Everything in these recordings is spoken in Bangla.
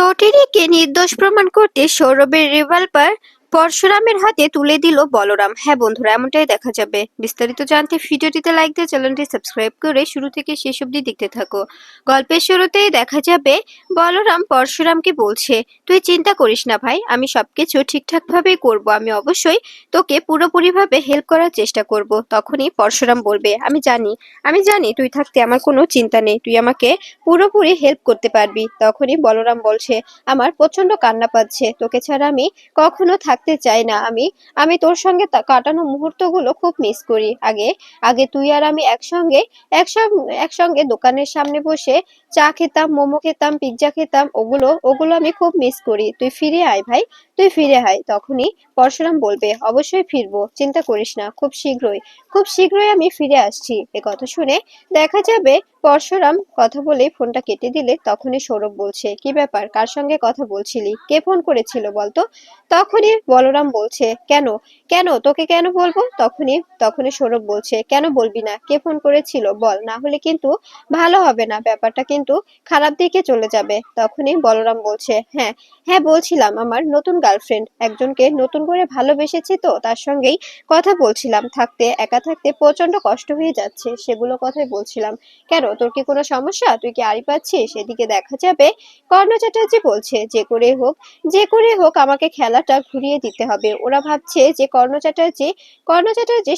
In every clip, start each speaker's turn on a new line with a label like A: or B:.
A: তটিনীকে নির্দোষ প্রমাণ করতে সৌরভের রিভলভার পরশুরামের হাতে তুলে দিল বলরাম। হ্যাঁ বন্ধুরা, এমনটাই দেখা যাবে। বিস্তারিত জানতে ভিডিওটিতে লাইক দিয়ে চ্যানেলটি সাবস্ক্রাইব করে শুরু থেকে শেষ অবধি দেখতে থাকো। গল্পের শুরুতেই দেখা যাবে বলরাম পরশুরামকে বলছে, তুই চিন্তা করিস না ভাই, আমি সবকিছু ঠিকঠাক ভাবেই করব। আমি অবশ্যই তোকে পুরোপুরিভাবে হেল্প করার চেষ্টা করব। তখনই পরশুরাম বলবে, আমি জানি তুই থাকতে আমার কোনো চিন্তা নেই, তুই আমাকে পুরোপুরি হেল্প করতে পারবি। তখনই বলরাম বলছে, আমার প্রচন্ড কান্না পাচ্ছে, তোকে ছাড়া আমি কখনো থাকতে চাই না। আমি আমি তোর সঙ্গে কাটানো মুহূর্তগুলো খুব মিস করি। আগে আগে তুই আর আমি একসঙ্গে দোকানের সামনে বসে চা খেতাম, মোমো খেতাম, পিৎজা খেতাম, ওগুলো আমি খুব মিস করি। তুই ফিরে আয় ভাই, তুই ফিরে আয়। তখনই পরশুরাম বলবে, অবশ্যই ফিরবো, চিন্তা করিস না, খুব শীঘ্রই আমি ফিরে আসছি। এ কথা শুনে দেখা যাবে পরশুরাম কথা বলে ফোনটা কেটে দিলে তখনই সৌরভ বলছে, কি ব্যাপার, কার সঙ্গে কথা বলছিলি, কে ফোন করেছিল বলতো? তখনই বলরাম বলছে, কেন কেন তোকে কেন বলবো? তখনই সৌরভ বলছে, কেন বলবি না, কে ফোন করেছিল বল, না হলে কিন্তু ভালো হবে না, ব্যাপারটা কিন্তু খারাপ দিকে চলে যাবে। তখনই বলরাম বলছে, হ্যাঁ হ্যাঁ বলছিলাম, আমার নতুন গার্লফ্রেন্ড একজনকে নতুন করে ভালোবেসেছি, তো তার সঙ্গেই কথা বলছিলাম। একা থাকতে প্রচন্ড কষ্ট হয়ে যাচ্ছে, সেগুলো কথাই বলছিলাম। কেন, তোর কি কোনো সমস্যা, তুই কি আড়ি পাচ্ছিস? এদিকে দেখা যাবে কর্ণ চ্যাটার্জি বলছে, যে করে হোক আমাকে খেলাটা ঘুরিয়ে দিতে হবে। ওরা ভাবছে যে কর্ণ চ্যাটার্জি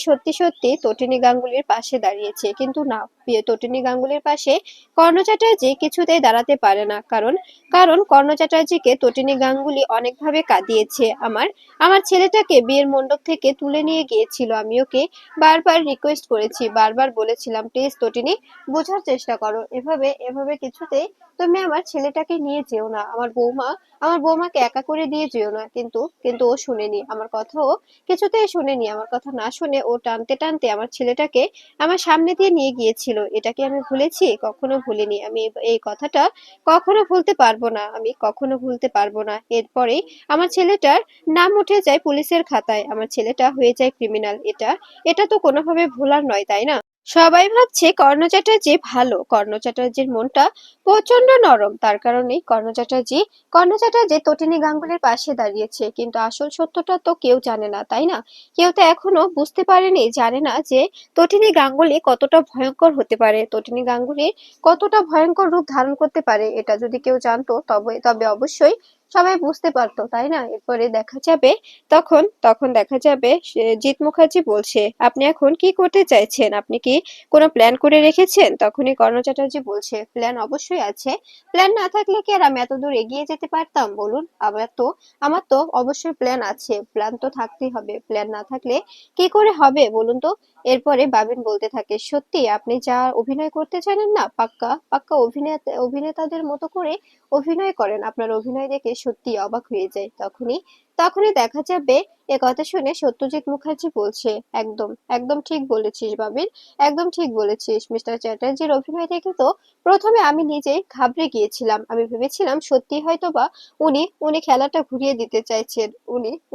A: সত্যি সত্যি তটিনী গাঙ্গুলির পাশে দাঁড়িয়েছে, কিন্তু না, তটিনী গাঙ্গুলির পাশে কর্ণ চ্যাটার্জি কিছুতেই দাঁড়াতে পারে না। কারণ কর্ণ চ্যাটার্জিকে তটিনী গাঙ্গুলি অনেকভাবে কাঁদিয়েছে। আমার ছেলেটাকে বিয়ের মণ্ডপ থেকে তুলে নিয়ে গিয়েছিল, আমি ওকে বারবার রিকোয়েস্ট করেছি, বারবার বলেছিলাম, প্লিজ তটিনী বোঝার চেষ্টা করো, এভাবে এভাবে কিছুতেই তুমি আমার ছেলেটাকে নিয়ে যেও না, আমার বৌমাকে একা করে দিয়ে যেও না। কিন্তু ও শুনেনি আমার কথা, ও কিছুতেই শুনেনি। আমার কথা না শুনে ও টানতে টানতে আমার ছেলেটাকে আমার সামনে দিয়ে নিয়ে গিয়েছিল। এটা কি আমি ভুলেছি? কখনো ভুলিনি। আমি এই কথাটা কখনো ভুলতে পারবো না, আমি কখনো ভুলতে পারবো না। এরপরেই আমার ছেলেটার নাম উঠে যায় পুলিশের খাতায়, আমার ছেলেটা হয়ে যায় ক্রিমিনাল। এটা তো কোনোভাবে ভোলার নয়, তাই না? সবাই ভাবছে কর্ণ চ্যাটার্জি ভালো, কর্ণ চ্যাটার্জির মনটা প্রচন্ড নরম, তার কারণেই কর্ণ চ্যাটার্জি তটিনী গাঙ্গুলির পাশে দাঁড়িয়েছে। কিন্তু আসল সত্যটা তো কেউ জানে না, তাই না? কেউ তো এখনো বুঝতে পারেনি, জানে না যে তটিনী গাঙ্গুলি কতটা ভয়ঙ্কর হতে পারে, তটিনী গাঙ্গুলি কতটা ভয়ঙ্কর রূপ ধারণ করতে পারে। এটা যদি কেউ জানতো তবে তবে অবশ্যই সবাই বুঝতে পারতো, তাই না? এরপরে দেখা যাবে তখন দেখা যাবে জিৎ মুখার্জি বলছে, আপনি এখন কি করতে চাইছেন, আপনি কি কোনো প্ল্যান করে রেখেছেন? তখনই কর্ণ চ্যাটার্জি বলছে, প্ল্যান অবশ্যই আছে, প্ল্যান না থাকলে কি আর আমি এত দূর এগিয়ে যেতে পারতাম বলুন? আমার তো অবশ্যই প্ল্যান আছে, প্ল্যান তো থাকতেই হবে, প্ল্যান না থাকলে কি করে হবে বলুন তো? এরপরে বাবিন বলতে থাকে, সত্যি আপনি যা অভিনয় করতে জানেন না, পাক্কা পাক্কা অভিনেতাদের মতো করে অভিনয় করেন, আপনার অভিনয় দেখে সত্যি অবাক হয়ে যায়। তখনই দেখা যাবে এ কথা শুনে সত্যজিৎ মুখার্জি বলছে, একদম একদম ঠিক বলেছিস বাবিন, একদম ঠিক বলেছিস। মিস্টার চ্যাটার্জির অভিনয় দেখে তো প্রথমে আমি নিজেই ঘাবড়ে গিয়েছিলাম, আমি ভেবেছিলাম সত্যি হয়তোবা উনি খেলাটা ঘুরিয়ে দিতে চাইছেন,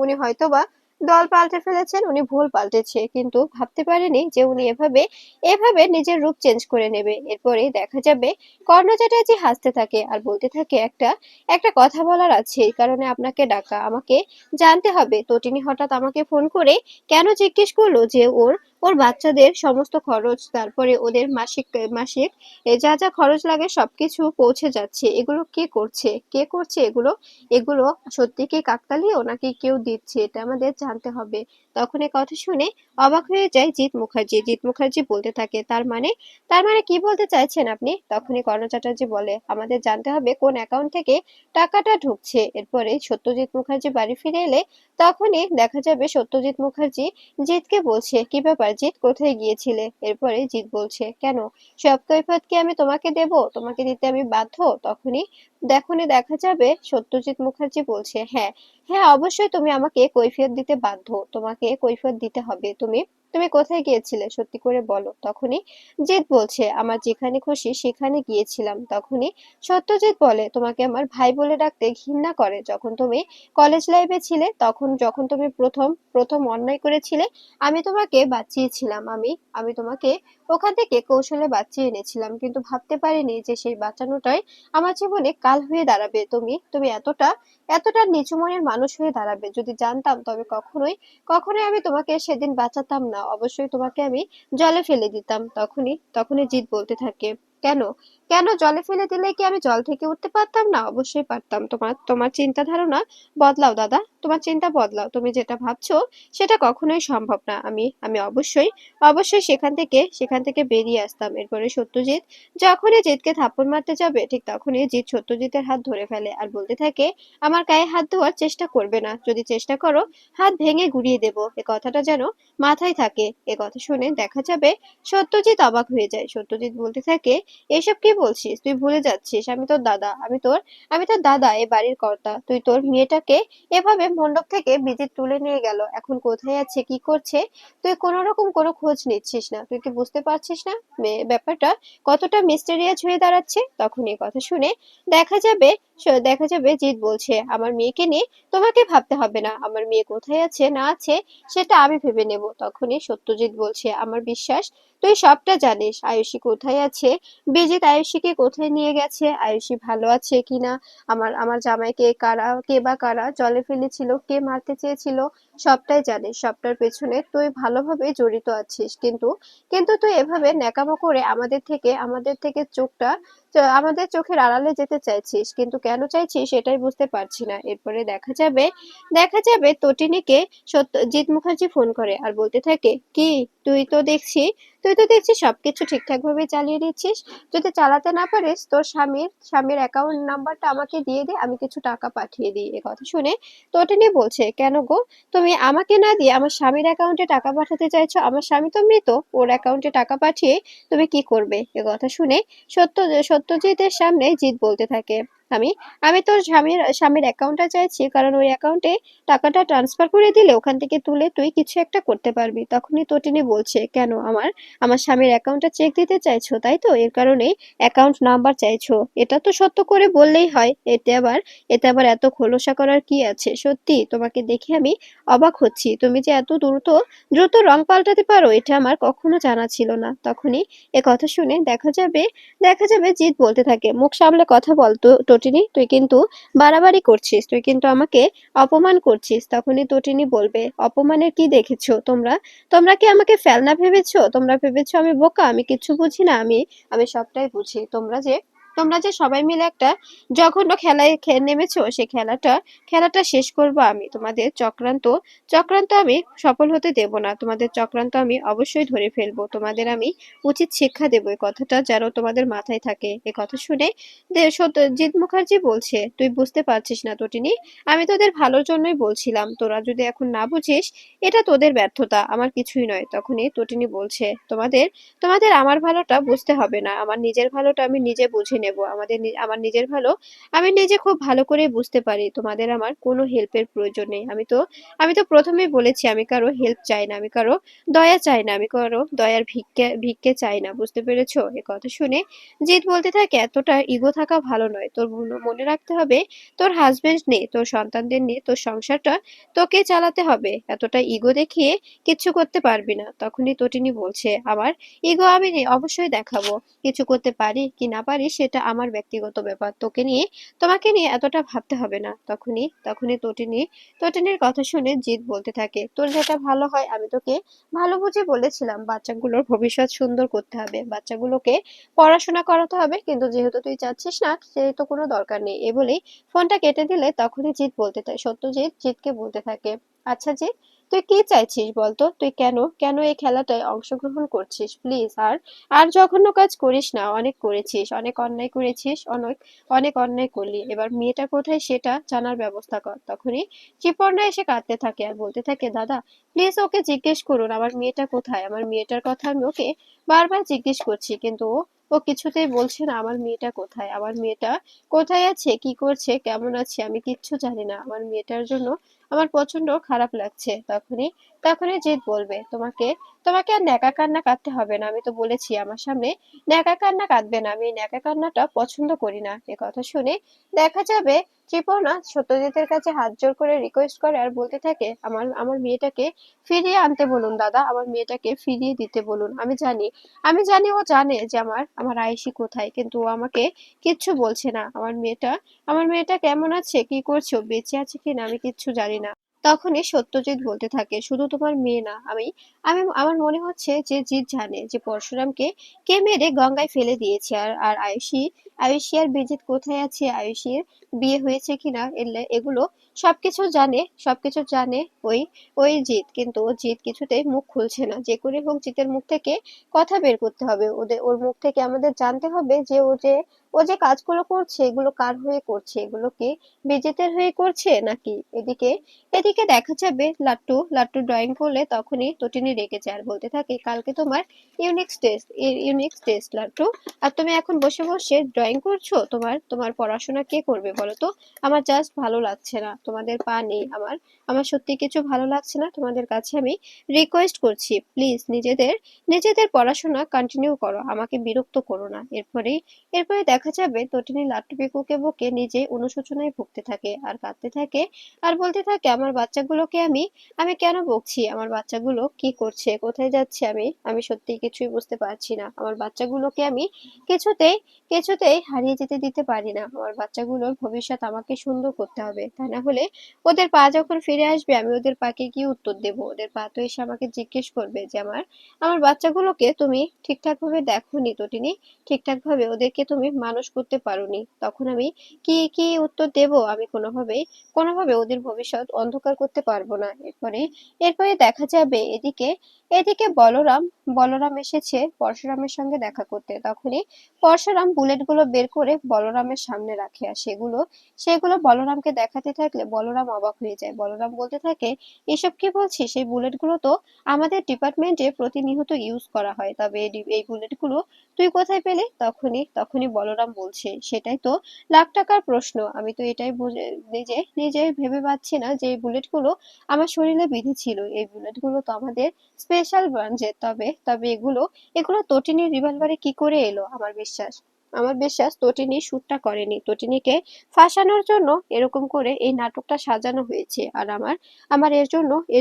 A: উনি হয়তোবা দল পাল্টে ফেলেছেন, উনি ভুল পাল্টেছে, কিন্তু ভাবতে পারেনি যে উনি এভাবে এভাবে নিজের রূপ চেঞ্জ করে নেবে। এরপরে দেখা যাবে কর্ণ চ্যাটার্জি হাসতে থাকে আর বলতে থাকে, একটা একটা কথা বলার আছে, এই কারণে আপনাকে ডাকা। আমাকে জানতে হবে, তটিনী হঠাৎ আমাকে ফোন করে কেন জিজ্ঞেস করলো যে ওর বাচ্চাদের সমস্ত খরচ, তারপরে ওদের মাসিক মাসিক যা যা খরচ লাগে সবকিছু পৌঁছে যাচ্ছে, এগুলো কে করছে এগুলো সত্যি কি কাকতালীয় নাকি কেউ দিচ্ছে, এটা আমাদের জানতে হবে। তখন এ কথা শুনে অবাক হয়ে যায় জিৎ মুখার্জি বলতে থাকে, তার মানে কি বলতে চাইছেন আপনি? তখনই কর্ণ চ্যাটার্জি বলে, আমাদের জানতে হবে কোন অ্যাকাউন্ট থেকে টাকাটা ঢুকছে। এরপরে সত্যজিৎ মুখার্জি বাড়ি ফিরে এলে তখনই দেখা যাবে সত্যজিৎ মুখার্জি জিৎকে বলছে, কি ব্যাপার জিৎ, কোথায় গিয়েছিলে? এরপরে জিৎ বলছে, কেন, সব কৈফিয়ত কি আমি তোমাকে দেব, তোমাকে দিতে আমি বাধ্য? তখনই দেখা যাবে সত্যজিৎ মুখার্জি বলছে, হ্যাঁ হ্যাঁ অবশ্যই তুমি আমাকে কৈফিয়ত দিতে বাধ্য, তোমাকে কৈফিয়ত দিতে হবে। তুমি কোথায় গিয়েছিলে সত্যি করে বলো। তখনই জিৎ বলছে আমার যেখানে খুশি সেখানে গিয়েছিলাম। তখনই সত্যজিৎ বলে তোমাকে আমার ভাই বলে ডাকতে ঘৃণা করে। যখন তুমি কলেজ লাইফে ছিলে, তখন যখন তুমি প্রথম প্রথম অন্যায় করেছিলে, আমি তোমাকে বাঁচিয়েছিলাম। আমি তোমাকে ওখান থেকে কৌশলে বাঁচিয়ে এনেছিলাম, কিন্তু ভাবতে পারিনি যে সেই বাঁচানোটাই আমার জীবনে কাল হয়ে দাঁড়াবে। তুমি এতটা এতটা নিচু মনের মানুষ হয়ে দাঁড়াবে। যদি জানতাম তবে কখনোই কখনোই আমি তোমাকে সেদিন বাঁচাতাম না, অবশ্যই তোমাকে আমি জলে ফেলে দিতাম। তখনই জিৎ বলতে থাকে, কেন কেন জলে ফেলে দিলে কি আমি জল থেকে উঠতে পারতাম না? অবশ্যই পারতাম। তোমার তোমার চিন্তা ধারণা বদলাও দাদা, তোমার চিন্তা বদলাও। তুমি যেটা ভাবছো সেটা কখনোই সম্ভব না। আমি অবশ্যই সেখান থেকে বেরিয়ে আসতাম। এরপরে সত্যজিৎ যখনই জিৎকে থাপ্পড় মারতে যাবে, ঠিক তখনই জিৎ সত্যজিতের হাত ধরে ফেলে আর বলতে থাকে, আমার গায়ে হাত দেওয়ার চেষ্টা করবে না। যদি চেষ্টা করো হাত ভেঙে গুড়িয়ে দেব। এ কথাটা যেন মাথায় থাকে। এ কথা শুনে দেখা যাবে সত্যজিৎ অবাক হয়ে যায়। সত্যজিৎ বলতে থাকে, এসব কি বলছিস? তুই ভুলে যাচ্ছিস আমি তোর দাদা। আমি তোর দাদা, এ বাড়ির কর্তা। তুই তোর মেয়েটাকে এভাবে মণ্ডপ থেকে বিজিত তুলে নিয়ে গেল, এখন কোথায় আছে কি করছে তুই কোনো রকম কোনো খোঁজ নিচ্ছিস না। তুই কি বুঝতে পারছিস না ব্যাপারটা কতটা মিস্টেরিয়াস হয়ে দাঁড়াচ্ছে? তখন এই কথা শুনে দেখা যাবে জিৎ বলছে, আমার মেয়েকে নিয়ে তোমাকে ভাবতে হবে না। আমার মেয়ে কোথায় আছে না আছে সেটা আমি ভেবে নেব। তখনই সত্যজিৎ বলছে, আমার বিশ্বাস তুই সবটা জানিস। আয়ুষী কোথায় আছে, বিজিত আয়ুষীকে কোথায় নিয়ে গেছে, আয়ুষী ভালো আছে কিনা, আমার জামাইকে কে বা কারা জলে ফেলেছিল, কে মারতে চেয়েছিল, সবটাই জানিস। সবটার পেছনে তুই ভালোভাবে জড়িত আছিস। কিন্তু তুই এভাবে ন্যাকামো করে আমাদের থেকে আমাদের চোখের আড়ালে যেতে চাইছিস, কিন্তু কেন চাইছিস সেটাই বুঝতে পারছি না। এরপরে দেখা যাবে তটিনীকে সত্যজিৎ মুখার্জি ফোন করে আর বলতে থাকে, কি তুই তো দেখছি সবকিছু ঠিকঠাক ভাবে চালিয়ে দিচ্ছিস। যদি চালাতে না পারিস তোর স্বামীর অ্যাকাউন্ট নাম্বারটা আমাকে দিয়ে দে, আমি কিছু টাকা পাঠিয়ে দিই। এ কথা শুনে তটিনী বলছে, কেন গো, তুমি আমাকে না দিয়ে আমার স্বামীর অ্যাকাউন্টে টাকা পাঠাতে চাইছো? আমার স্বামী তো মৃত, ওর অ্যাকাউন্টে টাকা পাঠিয়ে তুমি কি করবে? এ কথা শুনে সত্য সত্যজিতের সামনে জিৎ বলতে থাকে, আমি আমি তোর স্বামীর অ্যাকাউন্টটা চাইছি, কারণ ওই অ্যাকাউন্টে টাকাটা ট্রান্সফার করে দিলে ওখান থেকে তুলে তুই কিছু একটা করতে পারবি। তখনই তটিনী বলছে, কেন আমার স্বামীর অ্যাকাউন্টটা চেক দিতে চাইছো তাই তো? এর কারণে অ্যাকাউন্ট নাম্বার চাইছো? এটা তো সত্য করে বললেই হয়। এতে আবার এত খোলসা করার কি আছে? সত্যি তোমাকে দেখে আমি অবাক হচ্ছি। তুমি যে এত দ্রুত দ্রুত রং পাল্টাতে পারো এটা আমার কখনো জানা ছিল না। তখনই এ কথা শুনে দেখা যাবে জিৎ বলতে থাকে, মুখ সামলে কথা বল তো টটিনি, তুই কিন্তু বাড়াবাড়ি করছিস, তুই কিন্তু আমাকে অপমান করছিস। তখনই তটিনী বলবে, অপমানের কি দেখেছো তোমরা? তোমরা কি আমাকে ফেলনা ভেবেছো? তোমরা ভেবেছো আমি বোকা, আমি কিচ্ছু বুঝি না? আমি সবটাই বুঝি। তোমরা যে সবাই মিলে একটা জঘন্য খেলায় নেমেছো, সেই খেলাটা শেষ করব আমি। তোমাদের চক্রান্ত আমি সফল হতে দেব না। তোমাদের চক্রান্ত আমি অবশ্যই ধরে ফেলবো। তোমাদের আমি উচিত শিক্ষা দেবো। এই কথাটা যেন তোমাদের মাথায় থাকে। এ কথা শুনে সত্যজিৎ মুখার্জি বলছে, তুই বুঝতে পারছিস না তটিনী, আমি তোদের ভালোর জন্যই বলছিলাম। তোরা যদি এখন না বুঝিস এটা তোদের ব্যর্থতা, আমার কিছুই নয়। তখনই তটিনী বলছে, তোমাদের আমার ভালোটা বুঝতে হবে না। আমার নিজের ভালোটা আমি নিজে বুঝে নেব। আমার নিজের ভালো আমি নিজে খুব ভালো করে বুঝতে পারি। তোমাদের আমার কোনো হেল্পের প্রয়োজন নেই। আমি তো প্রথমেই বলেছি আমি কারো হেল্প চাই না, আমি কারো দয়া চাই না, আমি কারো দয়ার ভিক্ষে চাই না। বুঝতে পেরেছো? এ কথা শুনে জিৎ বলতে থাকে, এতটা ইগো থাকা ভালো নয়। তোর মনে রাখতে হবে তোর হাজবেন্ড নেই, তোর সন্তানদের নিয়ে তোর সংসারটা তোকে চালাতে হবে। এতটা ইগো দেখিয়ে কিচ্ছু করতে পারবি না। তখনই তটিনী বলছে, আমার ইগো আমি অবশ্যই দেখাবো। কিছু করতে পারি কি না পারি সেটা আমার ব্যক্তিগত ব্যাপার। তোমাকে নিয়ে এতটা ভাবতে হবে না। তখনই তটিনীর কথা শুনে জিৎ বলতে থাকে, তোর যেটা ভালো হয়। আমি তোকে ভালো বুঝে বলেছিলাম বাচ্চাগুলোর ভবিষ্যৎ সুন্দর করতে হবে, বাচ্চাগুলোকে পড়াশোনা করাতে হবে, কিন্তু যেহেতু তুই চাচ্ছিস না সেহেতু কোনো দরকার নেই। এ বলেই ফোনটা কেটে দিলে তখনই সত্যজিৎ জিৎকে বলতে থাকে, আচ্ছা জিৎ, তুই কি চাইছিস বলতো? তুই কেন এই খেলাটায় অংশগ্রহণ করছিস? প্লিজ আর জঘন্য কাজ করিস না। অনেক করেছিস, অনেক অন্যায় করেছিস, অনেক অনেক অন্যায় করলি। এবার মেয়েটা কোথায় সেটা জানার ব্যবস্থা কর। তখনই শিপর্ণা এসে কাঁদতে থাকে আর বলতে থাকে, দাদা প্লিজ ওকে জিজ্ঞেস করুন আমার মেয়েটা কোথায়। আমার মেয়েটার কথা আমি ওকে বারবার জিজ্ঞেস করছি, কিন্তু ও কিছুতেই বলছে না আমার মেয়েটা কোথায়। আমার মেয়েটা কোথায় আছে, কি করছে, কেমন আছে, আমি কিচ্ছু জানি না। আমার মেয়েটার জন্য আমার প্রচন্ড খারাপ লাগছে। তখনই তখনই জিৎ বলবে, তোমাকে তোমাকে আর ন্যাকা কান্না কাঁদতে হবে না, আমি তো বলেছি আমার সামনে ন্যাকা কান্না কাঁদবে না, আমি এই ন্যাকা কান্নাটা পছন্দ করি না। এ কথা শুনে দেখা যাবে ত্রিপর্ণা সত্যজিতের কাছে হাত জোর করে রিকোয়েস্ট করে আর বলতে থাকে, আমার আমার মেয়েটাকে ফিরিয়ে আনতে বলুন দাদা, আমার মেয়েটাকে ফিরিয়ে দিতে বলুন। আমি জানি ও জানে যে আমার আমার আয়েশি কোথায়, কিন্তু ও আমাকে কিচ্ছু বলছে না। আমার মেয়েটা কেমন আছে, কি করছে, ও বেঁচে আছে কিনা আমি কিচ্ছু জানি না। তখনই সত্যজিৎ বলতে থাকে, শুধু তোমার মেয়ে না, আমি আমি আমার মনে হচ্ছে যে জিৎ জানে যে পরশুরামকে কে মেরে গঙ্গায় ফেলে দিয়েছে। আর আর আয়ুষী আর বিজিত কোথায় আছে, আয়ুষীর বিয়ে হয়েছে কিনা, এগুলো সবকিছু জানে ওই ওই জিৎ। কিন্তু ও জিৎ কিছুতেই মুখ খুলছে না। যে করে হোক জিতের মুখ থেকে কথা বের করতে হবে, ওর মুখ থেকে আমাদের জানতে হবে যে ও যে কাজগুলো করছে এগুলো কার হয়ে করছে, এগুলো কি বিজেতের হয়ে করছে নাকি। এদিকে এদিকে দেখা যাবে লাট্টু লাট্টু ড্রয়িং করলে তখনই তটিনী রেগে যায় আর বলতে থাকে, কালকে তোমার ইউনিক টেস্ট লাট্টু, আর তুমি এখন বসে বসে ড্রয়িং করছো। তোমার পড়াশোনা কে করবে বলো তো। আমার জাস্ট ভালো লাগছে না, তোমাদের পা নেই আমার, আমার সত্যি কিছু ভালো লাগছে না। তোমাদের কাছে আমি রিকোয়েস্ট করছি, প্লিজ নিজেদের পড়াশোনা কন্টিনিউ করো, আমাকে বিরক্ত করো না। এরপরে দেখা যাবে তটিনী লাট্টু পিকুকে বকে নিজে অনুশোচনায় ভুগতে থাকে আর কাঁদতে থাকে আর বলতে থাকে, আমার বাচ্চাগুলোকে আমি আমি কেন বকছি, আমার বাচ্চাগুলো কি করছে, কোথায় যাচ্ছে, আমি সত্যি কিছুই বুঝতে পারছি না। আমার বাচ্চাগুলোকে আমি কিছুতেই কিছুতেই হারিয়ে যেতে দিতে পারি না। আমার বাচ্চাগুলোর ভবিষ্যৎ আমাকে সুন্দর করতে হবে, তা না হলে ওদের পা যখন ফিরে আসবে আমি ওদের পাকে কি উত্তর দেবো। ওদের পা তো এসে আমাকে জিজ্ঞেস করবে যে আমার আমার বাচ্চাগুলোকে তুমি ঠিকঠাক ভাবে দেখোনি তটিনী, ঠিকঠাক ভাবে ওদেরকে তুমি মানুষ করতে পারোনি। তখন আমি কি কি উত্তর দেব, আমি কোনোভাবে ওদের ভবিষ্যৎ অন্ধকার করতে পারবো না। এরপরে দেখা যাবে এদিকে এদিকে বলরাম এসেছে পরশুরামের সঙ্গে দেখা করতে। তখনই পরশুরাম বুলেটগুলো বের করে বলরামের সামনে রাখে আর সেগুলো বলরামকে দেখাতে থাকলে বলরাম অবাক হয়ে যায়। বলরাম বলতে থাকে, এসব কি বলছিস, এই বুলেটগুলো তো আমাদের ডিপার্টমেন্টে প্রতিনিয়ত ইউজ করা হয়, তবে এই বুলেটগুলো তুই কোথায় পেলে। তখনই বলরাম বলছে, সেটাই তো লাখ টাকার প্রশ্ন, আমি তো এটাই বুঝে নিজে নিজে ভেবে পাচ্ছি না যে এই বুলেটগুলো আমার শরীরে বিঁধেছিল। এই বুলেটগুলো তো আমাদের স্পেশাল ব্রাঞ্চের, তবে তবে এগুলো এগুলো তটিনীর রিভলভারে কি করে এলো। আমার বিশ্বাস তটিনী শুটটা করেনি, তটিনীকে ফাঁসানোর জন্য এরকম করে এই নাটকটা সাজানো হয়েছে। আর আমার আমার এর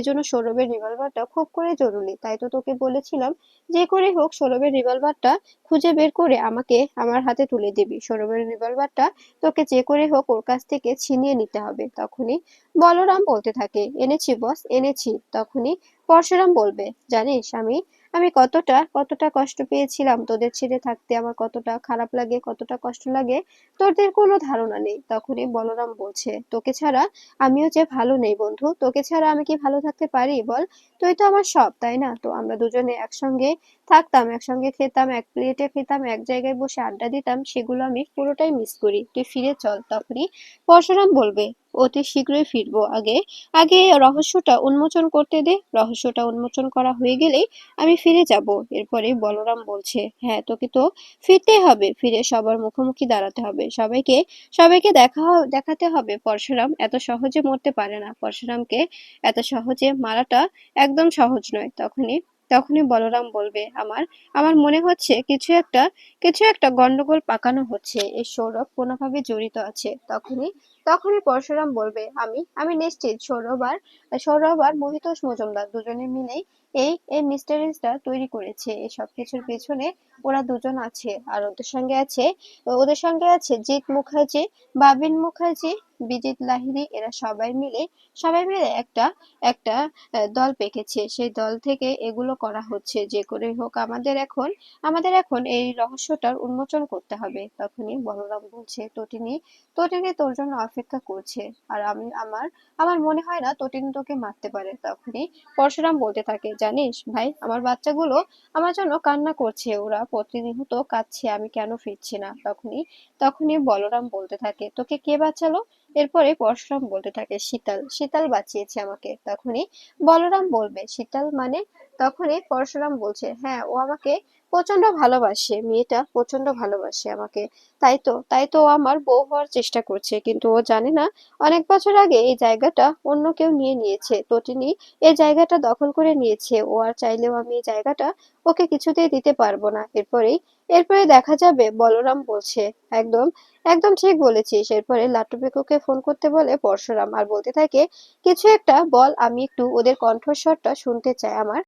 A: জন্য সৌরভের রিভলভারটা খুব করে জরুরি। তাই তো তোকে বলেছিলাম, যে করে হোক সৌরভের রিভলভারটা খুঁজে বের করে আমাকে আমার হাতে তুলে দিবি। সৌরভের রিভলভারটা তোকে যে করে হোক ওর কাছ থেকে ছিনিয়ে নিতে হবে। তখনই বলরাম বলতে থাকে, এনেছি বস, এনেছি। তখনই পরশুরাম বলবে, জানিস আমি আমি কতটা কষ্ট পেয়েছিলাম তোদের ছেড়ে থাকতে, আমার কতটা খারাপ লাগে, কতটা কষ্ট লাগে, তোদের কোনো ধারণা নেই। তখনই বলরাম বলছে, তোকে ছাড়া আমিও যে ভালো নেই বন্ধু, তোকে ছাড়া আমি কি ভালো থাকতে পারি বল। তুই তো আমার সব, তাই না। তো আমরা দুজনে একসঙ্গে থাকতাম, একসঙ্গে খেতাম, এক প্লেটে খেতাম, এক জায়গায় বসে আড্ডা দিতাম, সেগুলো আমি পুরোটাই মিস করি। তুই ফিরে চল। তখনই পরশুরাম বলবে, অতি শীঘ্রই ফিরবো, আগে আগে রহস্যটা উন্মোচন করতে দে, রহস্যটা উন্মোচন করা হয়ে গেলেই আমি ফিরে যাব। এরপরে বলরাম বলছে, হ্যাঁ তোকে তো ফিরতেই হবে, ফিরে সবার মুখোমুখি দাঁড়াতে হবে, সবাইকে দেখাতে হবে পরশুরাম এত সহজে মরতে পারে না, পরশুরামকে এত সহজে মারাটা একদম সহজ নয়। তখনই বলরাম বলবে, আমার আমার মনে হচ্ছে কিছু একটা গন্ডগোল পাকানো হচ্ছে, এই সৌরভ কোনোভাবে জড়িত আছে। তখনই পরশুরাম বলবে, আমি নিশ্চিত সৌরভ আর মহিতোষ মজুমদার দুজনে মিলেই এই এই মিস্টারিটা তৈরি করেছে। এই সব কিছুর পেছনে ওরা দুজন আছে। আর ওদের সঙ্গে আছে জিৎ মুখার্জি, বাবিন মুখার্জি, বিজিত লাহিড়ী, এরা সবাই মিলে একটা একটা দল পেকেছে। সেই দল থেকে এগুলো করা হচ্ছে। যে করে হোক আমাদের এখন এই রহস্যটার উন্মোচন করতে হবে। তখনই বলরাম বলছে, তটিনী তোর জন্য অপেক্ষা করছে। আর আমার মনে হয় না তটিনী তোকে মারতে পারে। তখনই পরশুরাম বলতে থাকে, জানিস ভাই, আমার বাচ্চাগুলো আমার জন্য কান্না করছে, ওরা প্রতিনিয়ত কাঁদছে, আমি কেন ফিরছি না। তখনই বলরাম বলতে থাকে, তোকে কে বাঁচালো। এরপরে পরশুরাম বলতে থাকে, শীতল বাঁচিয়েছে আমাকে। তখনই বলরাম বলবে, শীতল মানে। তখনই পরশুরাম বলছে, হ্যাঁ ও আমাকে প্রচন্ড ভালোবাসে, মেয়েটা প্রচন্ড ভালোবাসে আমাকে। তাই তো ও আমার বউ হওয়ার চেষ্টা করছে, কিন্তু ও জানে না অনেক বছর আগে এই জায়গাটা অন্য কেউ নিয়ে নিয়েছে, তটিনী এই জায়গাটা দখল করে নিয়েছে। ও আর চাইলেও আমি এই জায়গাটা ওকে কিছুতেই দিতে পারবো না। এরপরে দেখা যাবে বলরাম বলছে, একদম একদম ঠিক বলেছিস। এরপরে লাট্টু পিকুকে ফোন করতে বলে পরশুরাম, আর বলতে থাকে, কিছু একটা বল, আমি একটু ওদের কণ্ঠস্বরটা শুনতে চাই আমার।